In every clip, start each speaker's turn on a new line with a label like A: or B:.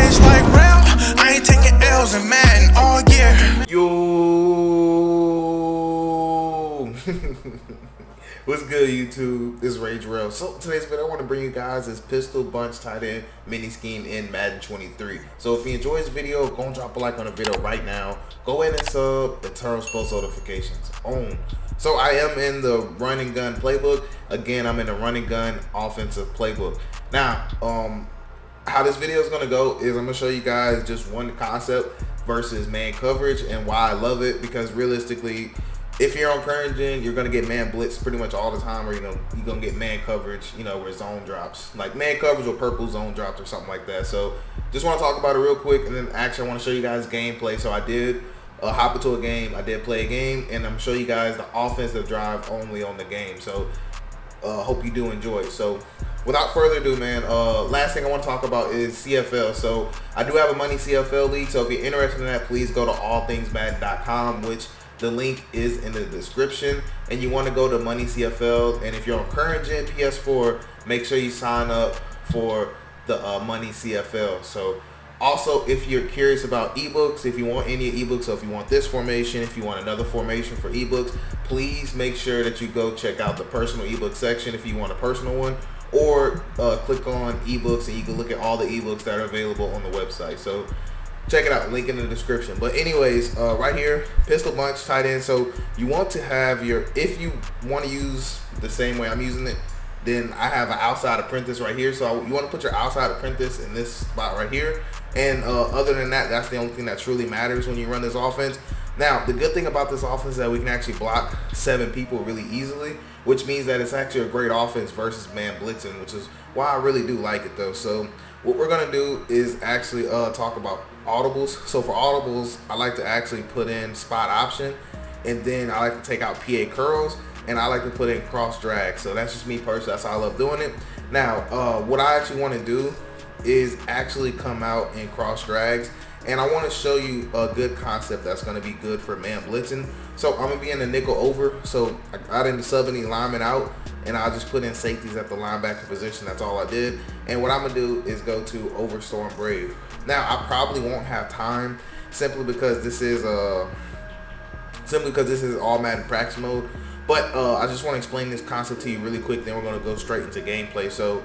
A: rage like real. I ain't taking L's in Madden all year.
B: Yo. What's good, YouTube? This is Rage Rail. So today's video, I want to bring you guys this pistol bunch tight end mini scheme in Madden 23. So if you enjoy this video, go and drop a like on the video right now. Go in and sub and turn on post notifications on. So I am in the Run and Gun playbook. Again, I'm in the Run and Gun offensive playbook. Now, how this video is gonna go is I'm gonna show you guys just one concept versus man coverage and why I love it, because realistically, if you're on current gen, you're gonna get man blitz pretty much all the time, or you're gonna get man coverage, where zone drops, like man coverage or purple zone drops or something like that. So just want to talk about it real quick, and then actually I want to show you guys gameplay. So I did hop into a game, I did play a game, and I'm gonna show you guys the offensive drive only on the game. So hope you do enjoy. So without further ado, man, last thing I want to talk about is CFL. So I do have a money CFL league, so if you're interested in that, please go to allthingsmadden.com, which the link is in the description, and you want to go to Money CFL. And if you're on current gen PS4, make sure you sign up for the Money CFL. So also, if you're curious about eBooks, if you want any eBooks, so if you want this formation, if you want another formation for eBooks, please make sure that you go check out the personal ebook section if you want a personal one, or click on eBooks and you can look at all the eBooks that are available on the website. So check it out, link in the description. But anyways, right here, pistol bunch tight end. So you want to have if you want to use the same way I'm using it, then I have an outside apprentice right here. So you want to put your outside apprentice in this spot right here. And other than that, that's the only thing that truly matters when you run this offense. Now, the good thing about this offense is that we can actually block 7 people really easily, which means that it's actually a great offense versus man blitzing, which is why I really do like it though. So what we're gonna do is actually talk about audibles. So for audibles, I like to actually put in spot option, and then I like to take out PA curls, and I like to put in cross drag. So that's just me personally, that's how I love doing it. Now, what I actually want to do is actually come out in cross drags, and I want to show you a good concept that's going to be good for man blitzing. So I'm going to be in the nickel over, so I didn't sub any linemen out, and I'll just put in safeties at the linebacker position. That's all I did. And what I'm going to do is go to Overstorm Brave. Now, I probably won't have time simply because this is all Madden practice mode. But I just want to explain this concept to you really quick, then we're going to go straight into gameplay. So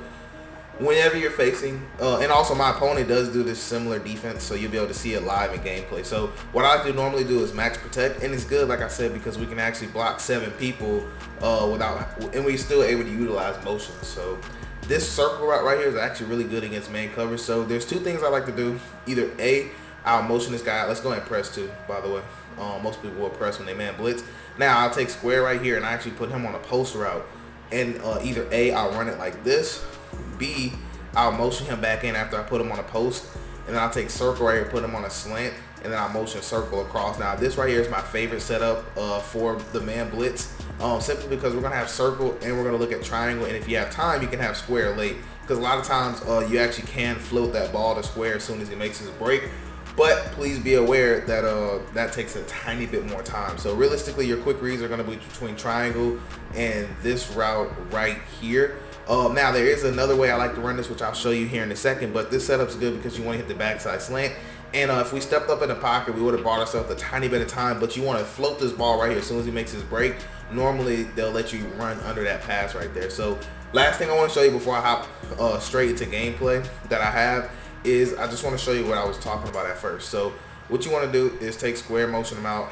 B: whenever you're facing, and also my opponent does do this similar defense, so you'll be able to see it live in gameplay. So what I like to normally do is max protect, and it's good, like I said, because we can actually block 7 people and we're still able to utilize motion. So this circle route right here is actually really good against man coverage. So there's 2 things I like to do. Either A, I'll motion this guy out. Let's go ahead and press 2, by the way. Most people will press when they man blitz. Now I'll take square right here and I actually put him on a post route, and either A, I'll run it like this, B, I'll motion him back in after I put him on a post, and then I'll take circle right here, put him on a slant, and then I'll motion circle across. Now this right here is my favorite setup for the man blitz, simply because we're gonna have circle and we're gonna look at triangle, and if you have time you can have square late, because a lot of times you actually can float that ball to square as soon as he makes his break. But please be aware that that takes a tiny bit more time. So realistically, your quick reads are going to be between triangle and this route right here. Now there is another way I like to run this, which I'll show you here in a second, but this setup's good because you want to hit the backside slant. And if we stepped up in the pocket, we would have bought ourselves a tiny bit of time, but you want to float this ball right here as soon as he makes his break. Normally they'll let you run under that pass right there. So last thing I want to show you before I hop straight into gameplay that I have is I just want to show you what I was talking about at first. So what you want to do is take square, motion him out,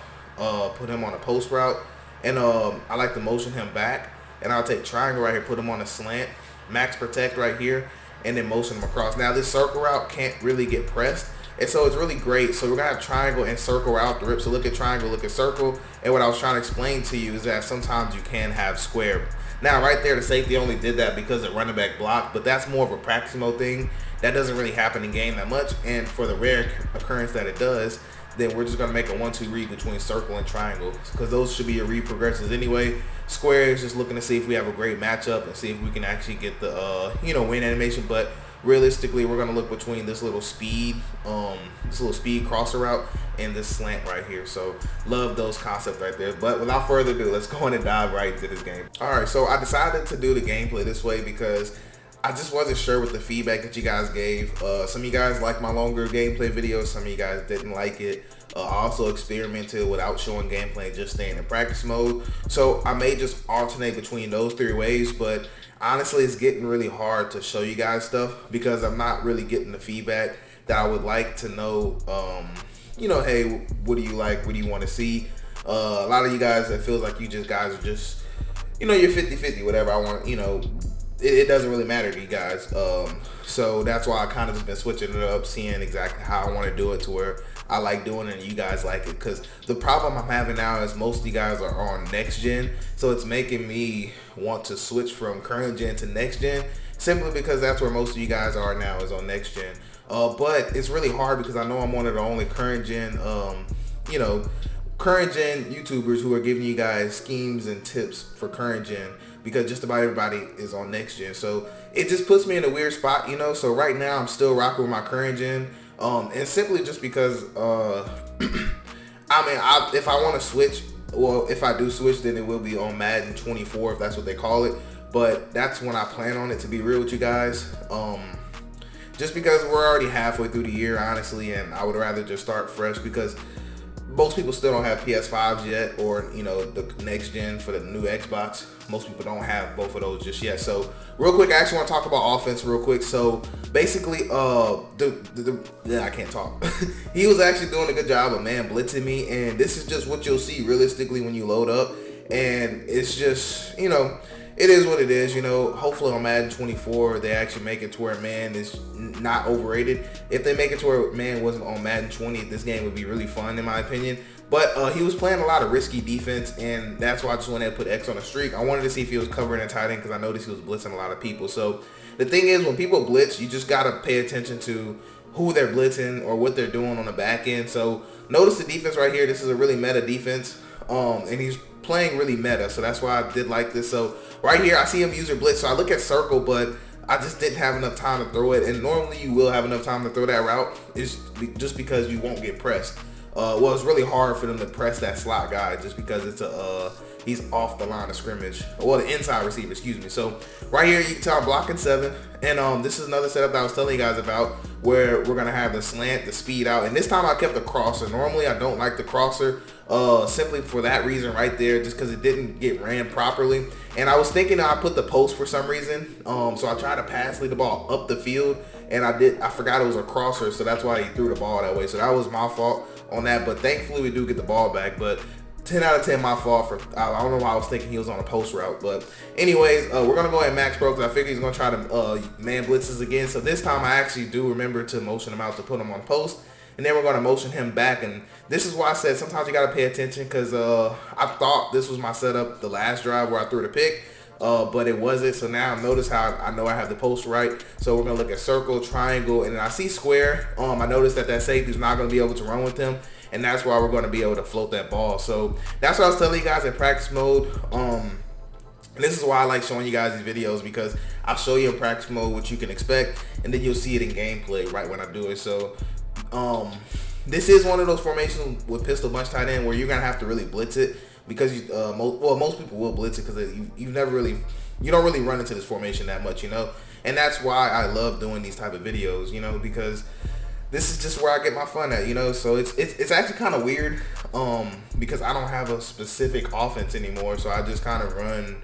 B: put him on a post route, and I like to motion him back, and I'll take triangle right here, put him on a slant, max protect right here, and then motion him across. Now this circle route can't really get pressed, and so it's really great. So we're gonna have triangle and circle route the rip. So look at triangle, look at circle, and what I was trying to explain to you is that sometimes you can have square. Now right there, the safety only did that because the running back blocked, but that's more of a practice mode thing. That doesn't really happen in game that much, and for the rare occurrence that it does, then we're just going to make a 1-2 read between circle and triangle, because those should be your read progressions anyway. Square is just looking to see if we have a great matchup and see if we can actually get the win animation. But realistically, we're going to look between this little speed crosser route and this slant right here. So love those concepts right there. But without further ado, let's go in and dive right into this game. All right, so I decided to do the gameplay this way because I just wasn't sure with the feedback that you guys gave. Some of you guys liked my longer gameplay videos. Some of you guys didn't like it. I also experimented without showing gameplay, just staying in practice mode. So I may just alternate between those 3 ways, but honestly, it's getting really hard to show you guys stuff because I'm not really getting the feedback that I would like to know. Hey, what do you like? What do you want to see? A lot of you guys, it feels like you guys are just, you're 50-50, whatever I want, it doesn't really matter to you guys. So that's why I kind of just been switching it up, seeing exactly how I want to do it to where I like doing it and you guys like it. Because the problem I'm having now is most of you guys are on next gen, so it's making me want to switch from current gen to next gen simply because that's where most of you guys are now, is on next gen. But it's really hard because I know I'm one of the only current gen current gen YouTubers who are giving you guys schemes and tips for current gen, because just about everybody is on next gen. So it just puts me in a weird spot, so right now I'm still rocking with my current gen, and simply just because if I want to switch, well, if I do switch, then it will be on Madden 24, if that's what they call it. But that's when I plan on it, to be real with you guys. Just because we're already halfway through the year, honestly, and I would rather just start fresh because most people still don't have PS5s yet, or the next gen for the new Xbox. Most people don't have both of those just yet. So real quick, I actually want to talk about offense real quick. So basically, I can't talk. He was actually doing a good job of man blitzing me, and this is just what you'll see realistically when you load up. And it's just, it is what it is. Hopefully on Madden 24 they actually make it to where man is not overrated. If they make it to where man wasn't on Madden 20, this game would be really fun in my opinion. But he was playing a lot of risky defense, and that's why I just went ahead and put X on the streak. I wanted to see if he was covering a tight end because I noticed he was blitzing a lot of people. So the thing is, when people blitz, you just got to pay attention to who they're blitzing or what they're doing on the back end. So notice the defense right here. This is a really meta defense, and he's playing really meta. So that's why I did like this. So right here, I see him use a blitz. So I look at circle, but I just didn't have enough time to throw it. And normally you will have enough time to throw that route. It's just because you won't get pressed. Well, it's really hard for them to press that slot guy just because it's he's off the line of scrimmage. Well, the inside receiver, excuse me. So right here, you can tell I'm blocking 7. And this is another setup that I was telling you guys about, where we're going to have the slant, the speed out. And this time I kept the crosser. Normally I don't like the crosser, simply for that reason right there, just because it didn't get ran properly. And I was thinking I put the post for some reason. So I tried to pass lead the ball up the field, and I forgot it was a crosser, so that's why he threw the ball that way. So that was my fault on that, but thankfully we do get the ball back. But 10 out of 10 my fault for, I don't know why I was thinking he was on a post route. But anyways, we're going to go ahead and max pro because I figure he's going to try to man blitzes again. So this time I actually do remember to motion him out to put him on post. And then we're going to motion him back. And this is why I said sometimes you got to pay attention, because I thought this was my setup the last drive where I threw the pick. But it wasn't. So now notice how I know I have the post right. So we're going to look at circle, triangle, and then I see square. I noticed that safety is not going to be able to run with him. And that's why we're going to be able to float that ball. So that's what I was telling you guys in practice mode. And this is why I like showing you guys these videos, because I'll show you in practice mode what you can expect, and then you'll see it in gameplay right when I do it. So this is one of those formations with pistol bunch tight end where you're going to have to really blitz it, because most people will blitz it because you don't really run into this formation that much, and that's why I love doing these type of videos, because this is just where I get my fun at, so it's actually kind of weird, because I don't have a specific offense anymore, so I just kind of run,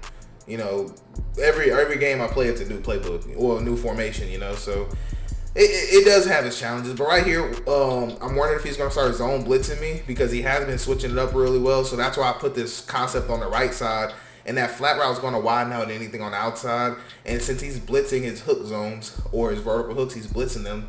B: every game I play, it's a new playbook or a new formation, so it does have its challenges. But right here, I'm wondering if he's going to start zone blitzing me, because he has been switching it up really well. So that's why I put this concept on the right side. And that flat route is going to widen out anything on the outside. And since he's blitzing his hook zones or his vertical hooks, he's blitzing them.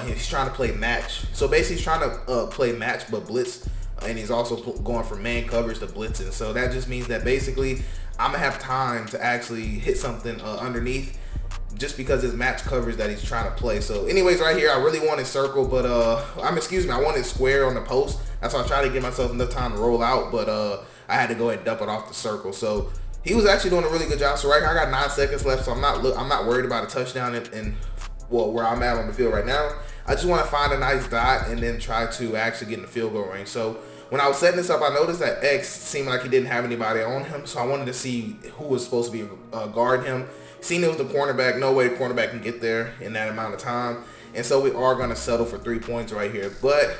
B: He's trying to play match. So basically he's trying to play match but blitz. And he's also going from man coverage to blitzing. So that just means that basically I'm going to have time to actually hit something underneath, just because his match coverage that he's trying to play. So anyways, right here, I really wanted circle, but I wanted square on the post. That's why I tried to give myself enough time to roll out, but I had to go ahead and dump it off the circle. So he was actually doing a really good job. So right here, I got 9 seconds left, so I'm not worried about a touchdown and where I'm at on the field right now. I just want to find a nice dot and then try to actually get in the field goal range. So when I was setting this up, I noticed that X seemed like he didn't have anybody on him, so I wanted to see who was supposed to be guarding him. Seen it was the cornerback. No way the cornerback can get there in that amount of time. And so we are going to settle for 3 points right here. But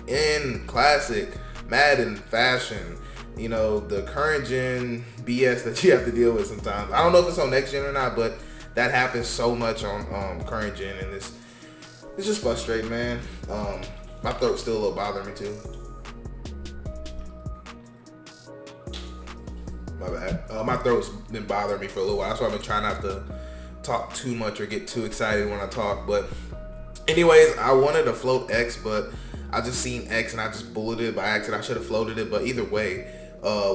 B: in classic Madden fashion, you know, the current gen BS that you have to deal with sometimes. I don't know if it's on next gen or not, but that happens so much on current gen, and it's just frustrating, man. My throat's still a little bothering me too. My bad. My throat's been bothering me for a little while, so I've been trying not to talk too much or get too excited when I talk. But anyways, I wanted to float X, but I just seen X and I just bulleted it by accident. I should have floated it, but either way,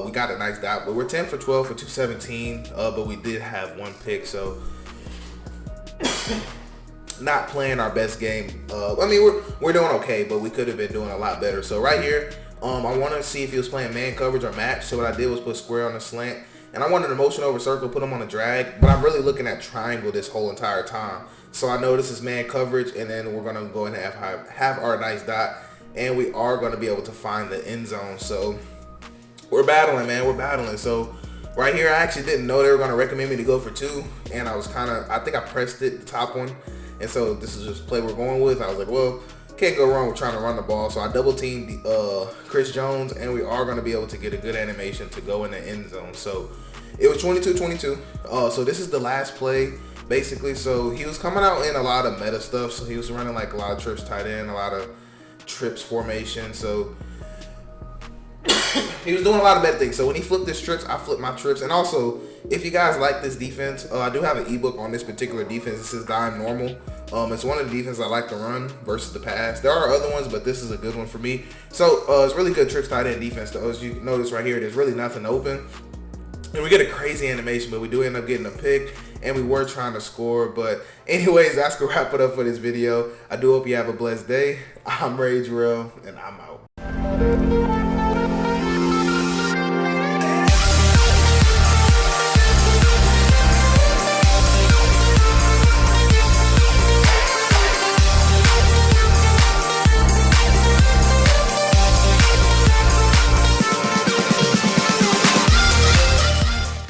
B: we got a nice dot. But we're 10 for 12 for 217, but we did have one pick, so not playing our best game. I mean, we're doing okay, but we could have been doing a lot better. So right here, I want to see if he was playing man coverage or match. So what I did was put square on the slant, and I wanted to motion over circle, put him on a drag, but I'm really looking at triangle this whole entire time. So I know this is man coverage, and then we're gonna go ahead and have our nice dot, and we are gonna be able to find the end zone. So we're battling, man. We're battling. So right here, I actually didn't know they were gonna recommend me to go for 2, and I was I think I pressed it, the top one, and so this is just play we're going with. I was like, well, can't go wrong with trying to run the ball. So I double teamed Chris Jones, and we are going to be able to get a good animation to go in the end zone. So it was 22-22. So this is the last play, basically. So he was coming out in a lot of meta stuff. So he was running like a lot of trips tight end, a lot of trips formation. So he was doing a lot of bad things. So when he flipped his trips, I flipped my trips. And also, if you guys like this defense, I do have an ebook on this particular defense. This is dime normal. It's one of the defenses I like to run versus the pass. There are other ones, but this is a good one for me. So it's really good trips tight end defense. Though, as you notice right here, there's really nothing open. And we get a crazy animation, but we do end up getting a pick, and we were trying to score. But anyways, that's going to wrap it up for this video. I do hope you have a blessed day. I'm Ray Jarrell, and I'm out.